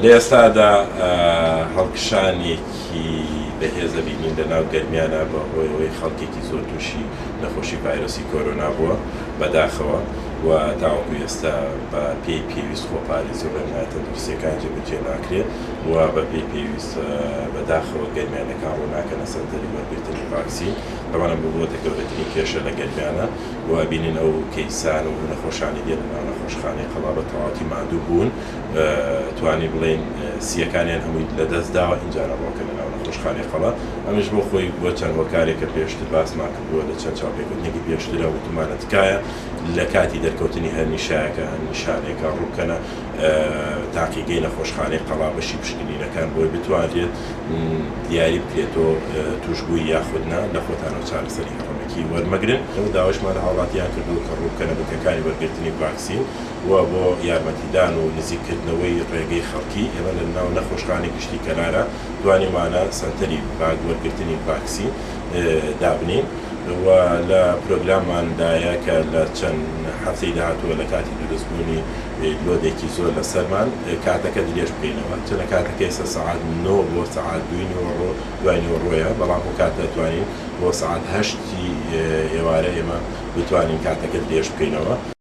لە ئێستادا هەڵکشانێکی بەهێزە بینین لەناو گەرمیانە بەهۆی ئەوەی خەڵکێکی زۆر تووشی نەخۆشی ڤایرۆسی کۆرۆنا بووە بەداخەوە و تاوەکو ئێستا بە پێی پێویست خۆپارێزی و ڕێنمایە تەندروستیەکان جێبەجێ ناکرێت و بە پێی پێویست بەداخەوە گەرمیانەکان ڕووناکەنە سەرەتایی وەرگرتنی ڤاکسین ئەوانە ببووەتە گەورەترین کێشە لە گەرمیانە و بینین ئەو کەیسان و نەخۆشانی دێن لەناو نەخۆشخانەی قەڵا بە تەواوەتی ماندوو بوون توانی بڵێن سیەکانیان هەمووی لەدەست داوە ئینجا ڕەوەکە لەناو نەخۆشخانەی قەڵا ئەمەش بۆ خۆی بۆ چەند هۆکارێکە پێشتر باسمان کردووە لە چەند چاوپێکوتنێکی پێشترە وتمانە تکایە لە کاتی دەرکەوتنی هەر نیشایەکە هەر نیشانێکە ڕووکەنە تاقیگەی نەخۆشخانەی قەڵا بەشی پشکنینەکان بۆی بتوانرێت دیاری بکرێتەوە توشببووی یاخودنا لە خۆتانەوە چارەسەری هەڵەمەکی وەرمەگرن داواشمان لە هاوڵاتیان کردو کە ڕووکەنە بکەکانی وەرگرتنی ڤاکسین و بۆ یارمەتیدان و نزیککردنەوەی ڕێگەی خەڵکی ئێمە لە ناو نەخۆشخانەی گشتی کەنارە دوانیمانە سەنتەری وەرگرتنی ڤاکسین دابنین و لە پرۆگرامماندایە کە لە چەند هەفتەی داهاتووە لە کاتی دروستبوونی لۆدێکی زۆر لە سەرمان کاتەکە درێژ بکەینەوە چونە کاتەکە ئێستا سەعات 9 بۆ سەعات 2 ڕۆیە بەڵام بۆ کاتە دەتوانین بۆ سەعات 8 ئێوارە ئێمە بتوانین کاتەکە درێژ بکەینەوە.